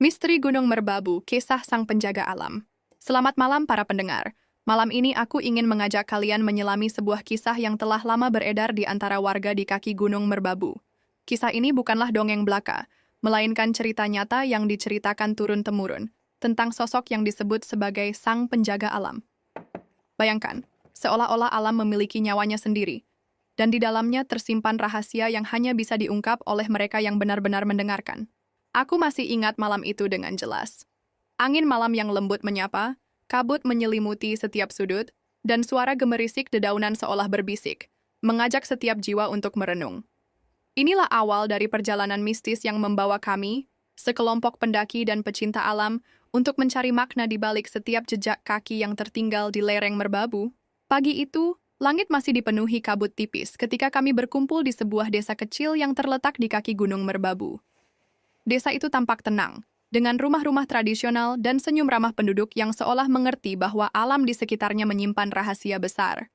Misteri Gunung Merbabu, Kisah Sang Penjaga Alam. Selamat malam para pendengar. Malam ini aku ingin mengajak kalian menyelami sebuah kisah yang telah lama beredar di antara warga di kaki Gunung Merbabu. Kisah ini bukanlah dongeng belaka, melainkan cerita nyata yang diceritakan turun-temurun tentang sosok yang disebut sebagai Sang Penjaga Alam. Bayangkan, seolah-olah alam memiliki nyawanya sendiri, dan di dalamnya tersimpan rahasia yang hanya bisa diungkap oleh mereka yang benar-benar mendengarkan. Aku masih ingat malam itu dengan jelas. Angin malam yang lembut menyapa, kabut menyelimuti setiap sudut, dan suara gemerisik dedaunan seolah berbisik, mengajak setiap jiwa untuk merenung. Inilah awal dari perjalanan mistis yang membawa kami, sekelompok pendaki dan pecinta alam, untuk mencari makna di balik setiap jejak kaki yang tertinggal di lereng Merbabu. Pagi itu, langit masih dipenuhi kabut tipis ketika kami berkumpul di sebuah desa kecil yang terletak di kaki Gunung Merbabu. Desa itu tampak tenang, dengan rumah-rumah tradisional dan senyum ramah penduduk yang seolah mengerti bahwa alam di sekitarnya menyimpan rahasia besar.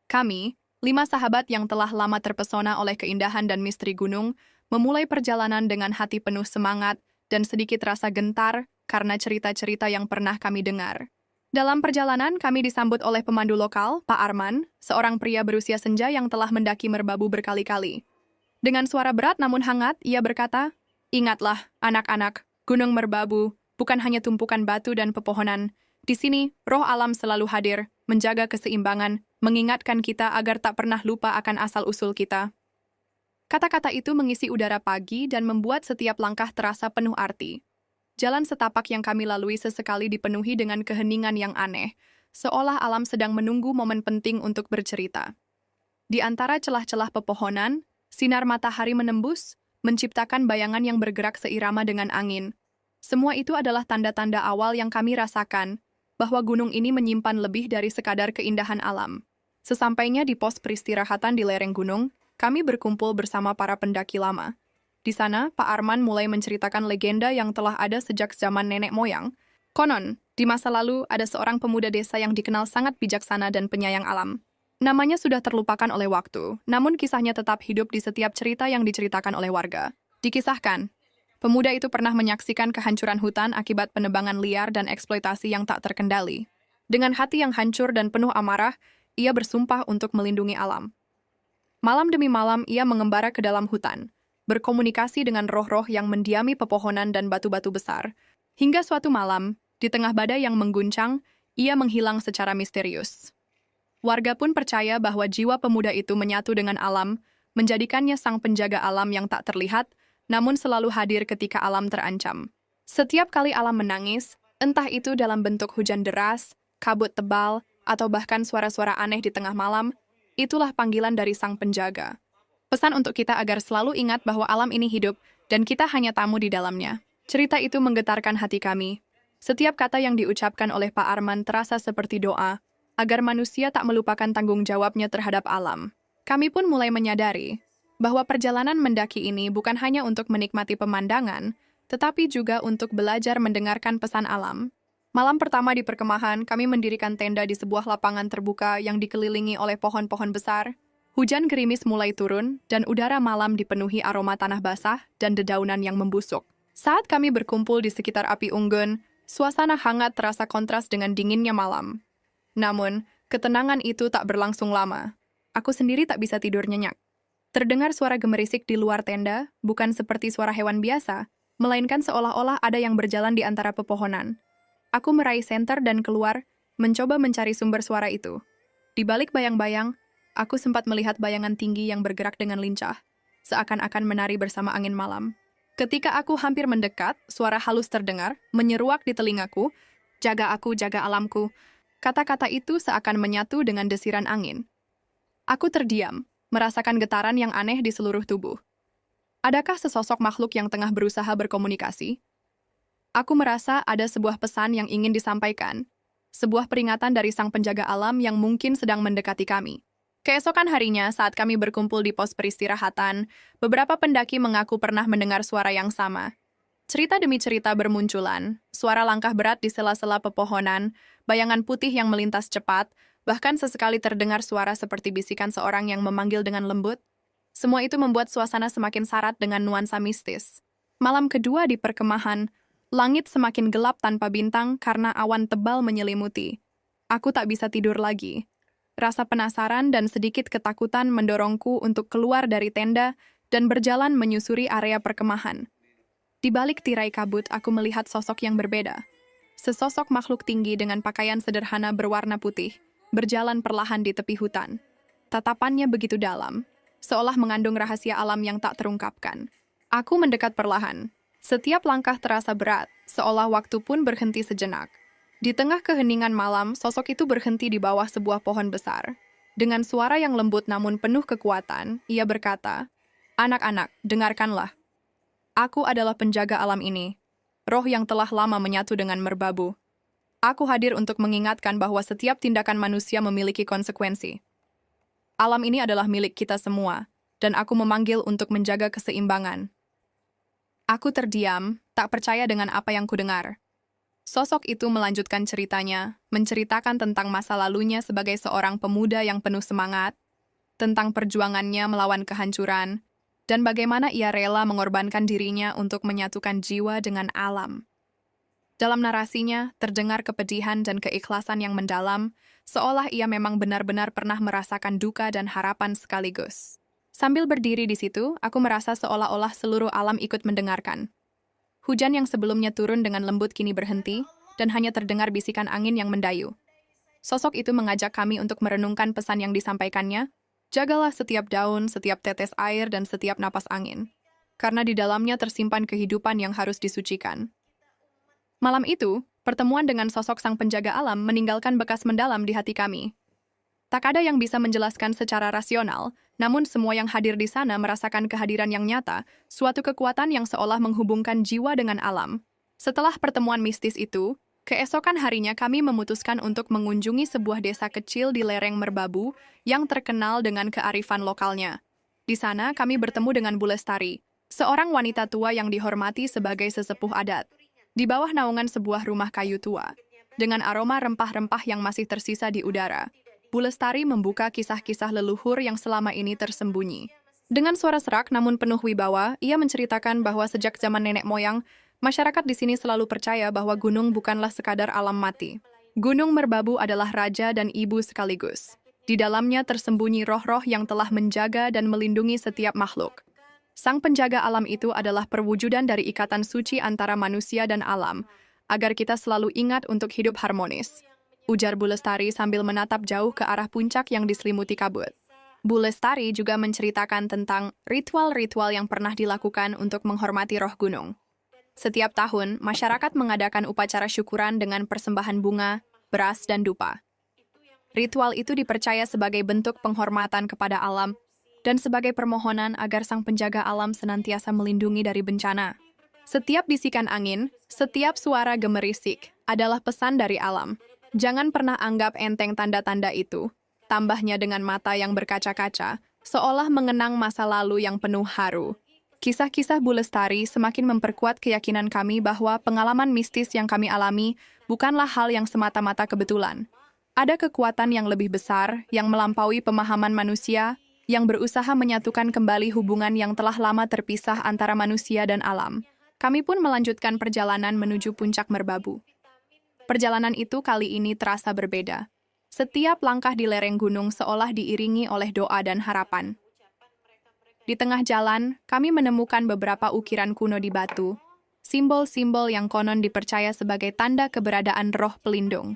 Kami, 5 sahabat yang telah lama terpesona oleh keindahan dan misteri gunung, memulai perjalanan dengan hati penuh semangat dan sedikit rasa gentar karena cerita-cerita yang pernah kami dengar. Dalam perjalanan, kami disambut oleh pemandu lokal, Pak Arman, seorang pria berusia senja yang telah mendaki Merbabu berkali-kali. Dengan suara berat namun hangat, ia berkata, "Ingatlah, anak-anak, Gunung Merbabu bukan hanya tumpukan batu dan pepohonan. Di sini, roh alam selalu hadir, menjaga keseimbangan, mengingatkan kita agar tak pernah lupa akan asal-usul kita." Kata-kata itu mengisi udara pagi dan membuat setiap langkah terasa penuh arti. Jalan setapak yang kami lalui sesekali dipenuhi dengan keheningan yang aneh, seolah alam sedang menunggu momen penting untuk bercerita. Di antara celah-celah pepohonan, sinar matahari menembus, menciptakan bayangan yang bergerak seirama dengan angin. Semua itu adalah tanda-tanda awal yang kami rasakan, bahwa gunung ini menyimpan lebih dari sekadar keindahan alam. Sesampainya di pos peristirahatan di lereng gunung, kami berkumpul bersama para pendaki lama. Di sana, Pak Arman mulai menceritakan legenda yang telah ada sejak zaman nenek moyang. Konon, di masa lalu ada seorang pemuda desa yang dikenal sangat bijaksana dan penyayang alam. Namanya sudah terlupakan oleh waktu, namun kisahnya tetap hidup di setiap cerita yang diceritakan oleh warga. Dikisahkan, pemuda itu pernah menyaksikan kehancuran hutan akibat penebangan liar dan eksploitasi yang tak terkendali. Dengan hati yang hancur dan penuh amarah, ia bersumpah untuk melindungi alam. Malam demi malam, ia mengembara ke dalam hutan, berkomunikasi dengan roh-roh yang mendiami pepohonan dan batu-batu besar. Hingga suatu malam, di tengah badai yang mengguncang, ia menghilang secara misterius. Warga pun percaya bahwa jiwa pemuda itu menyatu dengan alam, menjadikannya sang penjaga alam yang tak terlihat, namun selalu hadir ketika alam terancam. Setiap kali alam menangis, entah itu dalam bentuk hujan deras, kabut tebal, atau bahkan suara-suara aneh di tengah malam, itulah panggilan dari sang penjaga. Pesan untuk kita agar selalu ingat bahwa alam ini hidup, dan kita hanya tamu di dalamnya. Cerita itu menggetarkan hati kami. Setiap kata yang diucapkan oleh Pak Arman terasa seperti doa, agar manusia tak melupakan tanggung jawabnya terhadap alam. Kami pun mulai menyadari bahwa perjalanan mendaki ini bukan hanya untuk menikmati pemandangan, tetapi juga untuk belajar mendengarkan pesan alam. Malam pertama di perkemahan, kami mendirikan tenda di sebuah lapangan terbuka yang dikelilingi oleh pohon-pohon besar. Hujan gerimis mulai turun, dan udara malam dipenuhi aroma tanah basah dan dedaunan yang membusuk. Saat kami berkumpul di sekitar api unggun, suasana hangat terasa kontras dengan dinginnya malam. Namun, ketenangan itu tak berlangsung lama. Aku sendiri tak bisa tidur nyenyak. Terdengar suara gemerisik di luar tenda, bukan seperti suara hewan biasa, melainkan seolah-olah ada yang berjalan di antara pepohonan. Aku meraih senter dan keluar, mencoba mencari sumber suara itu. Di balik bayang-bayang, aku sempat melihat bayangan tinggi yang bergerak dengan lincah, seakan-akan menari bersama angin malam. Ketika aku hampir mendekat, suara halus terdengar, menyeruak di telingaku, "Jaga aku, jaga alamku." Kata-kata itu seakan menyatu dengan desiran angin. Aku terdiam, merasakan getaran yang aneh di seluruh tubuh. Adakah sesosok makhluk yang tengah berusaha berkomunikasi? Aku merasa ada sebuah pesan yang ingin disampaikan, sebuah peringatan dari sang penjaga alam yang mungkin sedang mendekati kami. Keesokan harinya, saat kami berkumpul di pos peristirahatan, beberapa pendaki mengaku pernah mendengar suara yang sama. Cerita demi cerita bermunculan, suara langkah berat di sela-sela pepohonan, bayangan putih yang melintas cepat, bahkan sesekali terdengar suara seperti bisikan seorang yang memanggil dengan lembut. Semua itu membuat suasana semakin syarat dengan nuansa mistis. Malam kedua di perkemahan, Langit semakin gelap tanpa bintang karena awan tebal menyelimuti. Aku tak bisa tidur lagi. Rasa penasaran dan sedikit ketakutan mendorongku untuk keluar dari tenda dan berjalan menyusuri area perkemahan. Di balik tirai kabut, aku melihat sosok yang berbeda. Sesosok makhluk tinggi dengan pakaian sederhana berwarna putih, berjalan perlahan di tepi hutan. Tatapannya begitu dalam, seolah mengandung rahasia alam yang tak terungkapkan. Aku mendekat perlahan. Setiap langkah terasa berat, seolah waktu pun berhenti sejenak. Di tengah keheningan malam, sosok itu berhenti di bawah sebuah pohon besar. Dengan suara yang lembut namun penuh kekuatan, ia berkata, "Anak-anak, dengarkanlah. Aku adalah penjaga alam ini, roh yang telah lama menyatu dengan merbabu. Aku hadir untuk mengingatkan bahwa setiap tindakan manusia memiliki konsekuensi. Alam ini adalah milik kita semua, dan aku memanggil untuk menjaga keseimbangan." Aku terdiam, tak percaya dengan apa yang kudengar. Sosok itu melanjutkan ceritanya, menceritakan tentang masa lalunya sebagai seorang pemuda yang penuh semangat, tentang perjuangannya melawan kehancuran, dan bagaimana ia rela mengorbankan dirinya untuk menyatukan jiwa dengan alam. Dalam narasinya, terdengar kepedihan dan keikhlasan yang mendalam, seolah ia memang benar-benar pernah merasakan duka dan harapan sekaligus. Sambil berdiri di situ, aku merasa seolah-olah seluruh alam ikut mendengarkan. Hujan yang sebelumnya turun dengan lembut kini berhenti, dan hanya terdengar bisikan angin yang mendayu. Sosok itu mengajak kami untuk merenungkan pesan yang disampaikannya, jagalah setiap daun, setiap tetes air, dan setiap napas angin. Karena di dalamnya tersimpan kehidupan yang harus disucikan. Malam itu, pertemuan dengan sosok sang penjaga alam meninggalkan bekas mendalam di hati kami. Tak ada yang bisa menjelaskan secara rasional, namun semua yang hadir di sana merasakan kehadiran yang nyata, suatu kekuatan yang seolah menghubungkan jiwa dengan alam. Setelah pertemuan mistis itu, keesokan harinya kami memutuskan untuk mengunjungi sebuah desa kecil di lereng Merbabu yang terkenal dengan kearifan lokalnya. Di sana kami bertemu dengan Bu Lestari, seorang wanita tua yang dihormati sebagai sesepuh adat. Di bawah naungan sebuah rumah kayu tua, dengan aroma rempah-rempah yang masih tersisa di udara, Bu Lestari membuka kisah-kisah leluhur yang selama ini tersembunyi. Dengan suara serak namun penuh wibawa, ia menceritakan bahwa sejak zaman nenek moyang, masyarakat di sini selalu percaya bahwa gunung bukanlah sekadar alam mati. Gunung Merbabu adalah raja dan ibu sekaligus. Di dalamnya tersembunyi roh-roh yang telah menjaga dan melindungi setiap makhluk. Sang penjaga alam itu adalah perwujudan dari ikatan suci antara manusia dan alam, agar kita selalu ingat untuk hidup harmonis. Ujar Bu Lestari sambil menatap jauh ke arah puncak yang diselimuti kabut. Bu Lestari juga menceritakan tentang ritual-ritual yang pernah dilakukan untuk menghormati roh gunung. Setiap tahun, masyarakat mengadakan upacara syukuran dengan persembahan bunga, beras, dan dupa. Ritual itu dipercaya sebagai bentuk penghormatan kepada alam dan sebagai permohonan agar sang penjaga alam senantiasa melindungi dari bencana. Setiap bisikan angin, setiap suara gemerisik adalah pesan dari alam. Jangan pernah anggap enteng tanda-tanda itu, tambahnya dengan mata yang berkaca-kaca, seolah mengenang masa lalu yang penuh haru. Kisah-kisah Bu Lestari semakin memperkuat keyakinan kami bahwa pengalaman mistis yang kami alami bukanlah hal yang semata-mata kebetulan. Ada kekuatan yang lebih besar, yang melampaui pemahaman manusia, yang berusaha menyatukan kembali hubungan yang telah lama terpisah antara manusia dan alam. Kami pun melanjutkan perjalanan menuju puncak Merbabu. Perjalanan itu kali ini terasa berbeda. Setiap langkah di lereng gunung seolah diiringi oleh doa dan harapan. Di tengah jalan, kami menemukan beberapa ukiran kuno di batu, simbol-simbol yang konon dipercaya sebagai tanda keberadaan roh pelindung.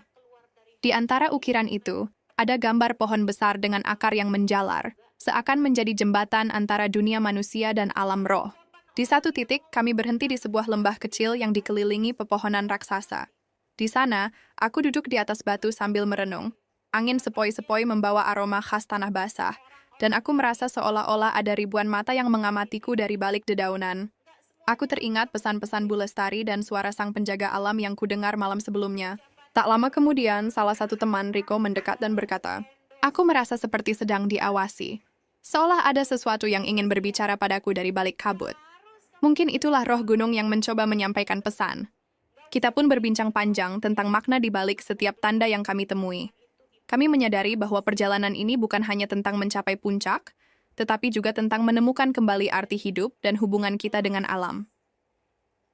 Di antara ukiran itu, ada gambar pohon besar dengan akar yang menjalar, seakan menjadi jembatan antara dunia manusia dan alam roh. Di satu titik, kami berhenti di sebuah lembah kecil yang dikelilingi pepohonan raksasa. Di sana, aku duduk di atas batu sambil merenung. Angin sepoi-sepoi membawa aroma khas tanah basah, dan aku merasa seolah-olah ada ribuan mata yang mengamatiku dari balik dedaunan. Aku teringat pesan-pesan Bu Lestari dan suara sang penjaga alam yang kudengar malam sebelumnya. Tak lama kemudian, salah satu teman, Riko, mendekat dan berkata, "Aku merasa seperti sedang diawasi. Seolah ada sesuatu yang ingin berbicara padaku dari balik kabut. Mungkin itulah roh gunung yang mencoba menyampaikan pesan." Kita pun berbincang panjang tentang makna di balik setiap tanda yang kami temui. Kami menyadari bahwa perjalanan ini bukan hanya tentang mencapai puncak, tetapi juga tentang menemukan kembali arti hidup dan hubungan kita dengan alam.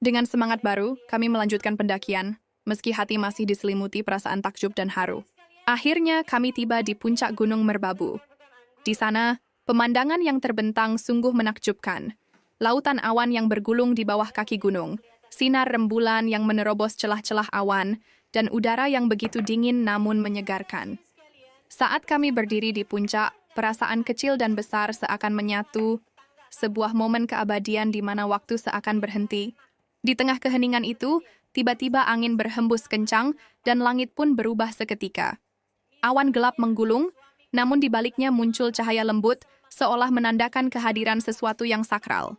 Dengan semangat baru, kami melanjutkan pendakian, meski hati masih diselimuti perasaan takjub dan haru. Akhirnya kami tiba di puncak Gunung Merbabu. Di sana, pemandangan yang terbentang sungguh menakjubkan. Lautan awan yang bergulung di bawah kaki gunung, sinar rembulan yang menerobos celah-celah awan, dan udara yang begitu dingin namun menyegarkan. Saat kami berdiri di puncak, perasaan kecil dan besar seakan menyatu, sebuah momen keabadian di mana waktu seakan berhenti. Di tengah keheningan itu, tiba-tiba angin berhembus kencang dan langit pun berubah seketika. Awan gelap menggulung, namun di baliknya muncul cahaya lembut, seolah menandakan kehadiran sesuatu yang sakral.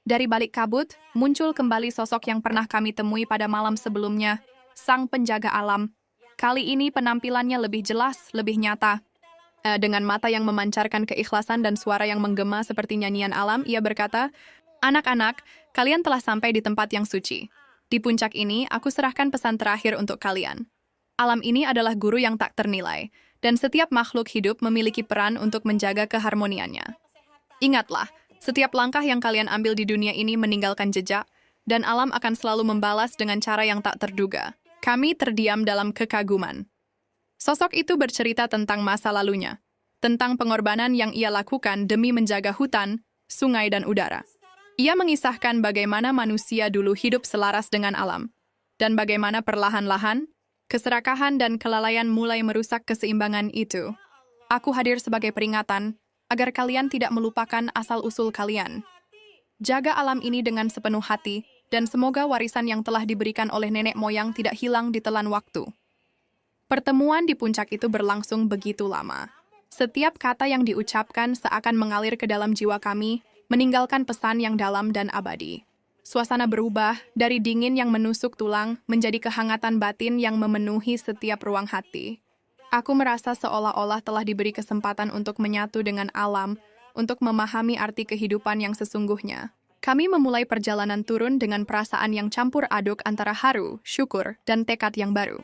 Dari balik kabut, muncul kembali sosok yang pernah kami temui pada malam sebelumnya, sang penjaga alam. Kali ini penampilannya lebih jelas, lebih nyata. Dengan mata yang memancarkan keikhlasan dan suara yang menggema seperti nyanyian alam, ia berkata, "Anak-anak, kalian telah sampai di tempat yang suci. Di puncak ini, aku serahkan pesan terakhir untuk kalian. Alam ini adalah guru yang tak ternilai, dan setiap makhluk hidup memiliki peran untuk menjaga keharmoniannya. Ingatlah, setiap langkah yang kalian ambil di dunia ini meninggalkan jejak, dan alam akan selalu membalas dengan cara yang tak terduga." Kami terdiam dalam kekaguman. Sosok itu bercerita tentang masa lalunya, tentang pengorbanan yang ia lakukan demi menjaga hutan, sungai, dan udara. Ia mengisahkan bagaimana manusia dulu hidup selaras dengan alam, dan bagaimana perlahan-lahan, keserakahan dan kelalaian mulai merusak keseimbangan itu. Aku hadir sebagai peringatan, agar kalian tidak melupakan asal-usul kalian. Jaga alam ini dengan sepenuh hati, dan semoga warisan yang telah diberikan oleh nenek moyang tidak hilang ditelan waktu. Pertemuan di puncak itu berlangsung begitu lama. Setiap kata yang diucapkan seakan mengalir ke dalam jiwa kami, meninggalkan pesan yang dalam dan abadi. Suasana berubah dari dingin yang menusuk tulang menjadi kehangatan batin yang memenuhi setiap ruang hati. Aku merasa seolah-olah telah diberi kesempatan untuk menyatu dengan alam, untuk memahami arti kehidupan yang sesungguhnya. Kami memulai perjalanan turun dengan perasaan yang campur aduk antara haru, syukur, dan tekad yang baru.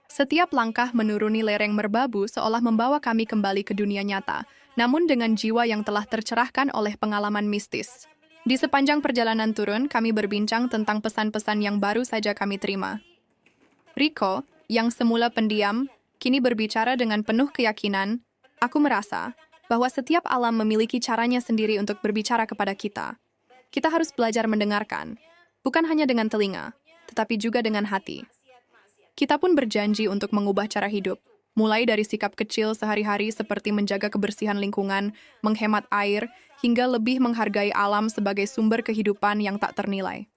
Setiap langkah menuruni lereng Merbabu seolah membawa kami kembali ke dunia nyata, namun dengan jiwa yang telah tercerahkan oleh pengalaman mistis. Di sepanjang perjalanan turun, kami berbincang tentang pesan-pesan yang baru saja kami terima. Rico, yang semula pendiam, kini berbicara dengan penuh keyakinan. Aku merasa bahwa setiap alam memiliki caranya sendiri untuk berbicara kepada kita. Kita harus belajar mendengarkan, bukan hanya dengan telinga, tetapi juga dengan hati. Kita pun berjanji untuk mengubah cara hidup, mulai dari sikap kecil sehari-hari seperti menjaga kebersihan lingkungan, menghemat air, hingga lebih menghargai alam sebagai sumber kehidupan yang tak ternilai.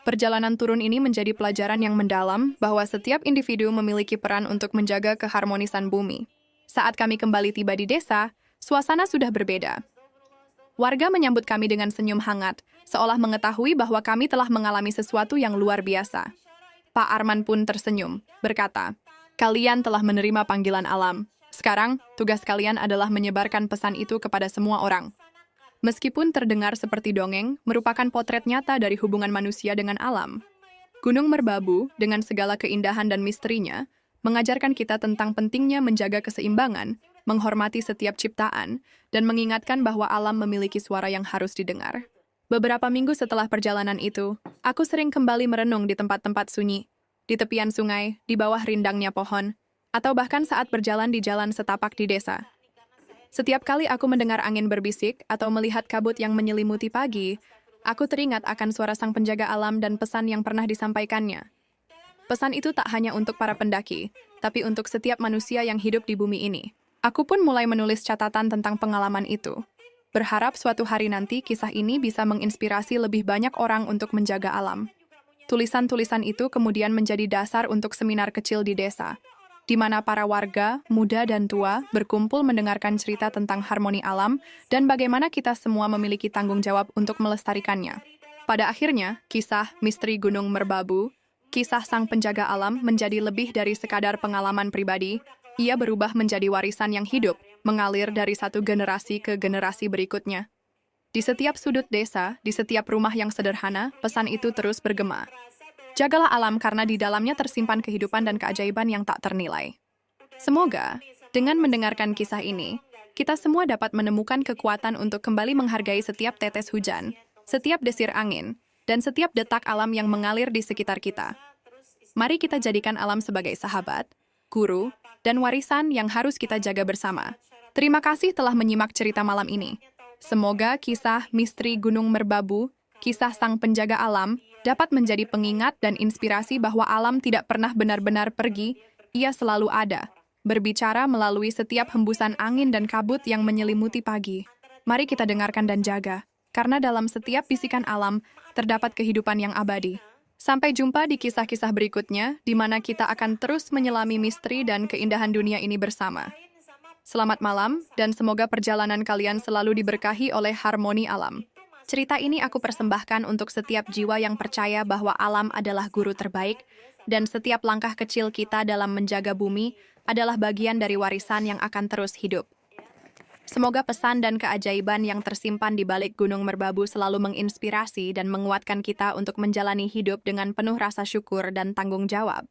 Perjalanan turun ini menjadi pelajaran yang mendalam bahwa setiap individu memiliki peran untuk menjaga keharmonisan bumi. Saat kami kembali tiba di desa, suasana sudah berbeda. Warga menyambut kami dengan senyum hangat, seolah mengetahui bahwa kami telah mengalami sesuatu yang luar biasa. Pak Arman pun tersenyum, berkata, "Kalian telah menerima panggilan alam. Sekarang, tugas kalian adalah menyebarkan pesan itu kepada semua orang." Meskipun terdengar seperti dongeng, merupakan potret nyata dari hubungan manusia dengan alam. Gunung Merbabu, dengan segala keindahan dan misterinya, mengajarkan kita tentang pentingnya menjaga keseimbangan, menghormati setiap ciptaan, dan mengingatkan bahwa alam memiliki suara yang harus didengar. Beberapa minggu setelah perjalanan itu, aku sering kembali merenung di tempat-tempat sunyi, di tepian sungai, di bawah rindangnya pohon, atau bahkan saat berjalan di jalan setapak di desa. Setiap kali aku mendengar angin berbisik atau melihat kabut yang menyelimuti pagi, aku teringat akan suara sang penjaga alam dan pesan yang pernah disampaikannya. Pesan itu tak hanya untuk para pendaki, tapi untuk setiap manusia yang hidup di bumi ini. Aku pun mulai menulis catatan tentang pengalaman itu. Berharap suatu hari nanti kisah ini bisa menginspirasi lebih banyak orang untuk menjaga alam. Tulisan-tulisan itu kemudian menjadi dasar untuk seminar kecil di desa, di mana para warga, muda dan tua, berkumpul mendengarkan cerita tentang harmoni alam dan bagaimana kita semua memiliki tanggung jawab untuk melestarikannya. Pada akhirnya, kisah Misteri Gunung Merbabu, kisah sang penjaga alam menjadi lebih dari sekadar pengalaman pribadi. Ia berubah menjadi warisan yang hidup, mengalir dari satu generasi ke generasi berikutnya. Di setiap sudut desa, di setiap rumah yang sederhana, pesan itu terus bergema. Jagalah alam karena di dalamnya tersimpan kehidupan dan keajaiban yang tak ternilai. Semoga, dengan mendengarkan kisah ini, kita semua dapat menemukan kekuatan untuk kembali menghargai setiap tetes hujan, setiap desir angin, dan setiap detak alam yang mengalir di sekitar kita. Mari kita jadikan alam sebagai sahabat, guru, dan warisan yang harus kita jaga bersama. Terima kasih telah menyimak cerita malam ini. Semoga kisah misteri Gunung Merbabu, kisah sang penjaga alam, dapat menjadi pengingat dan inspirasi bahwa alam tidak pernah benar-benar pergi, ia selalu ada, berbicara melalui setiap hembusan angin dan kabut yang menyelimuti pagi. Mari kita dengarkan dan jaga, karena dalam setiap bisikan alam terdapat kehidupan yang abadi. Sampai jumpa di kisah-kisah berikutnya, di mana kita akan terus menyelami misteri dan keindahan dunia ini bersama. Selamat malam, dan semoga perjalanan kalian selalu diberkahi oleh harmoni alam. Cerita ini aku persembahkan untuk setiap jiwa yang percaya bahwa alam adalah guru terbaik, dan setiap langkah kecil kita dalam menjaga bumi adalah bagian dari warisan yang akan terus hidup. Semoga pesan dan keajaiban yang tersimpan di balik Gunung Merbabu selalu menginspirasi dan menguatkan kita untuk menjalani hidup dengan penuh rasa syukur dan tanggung jawab.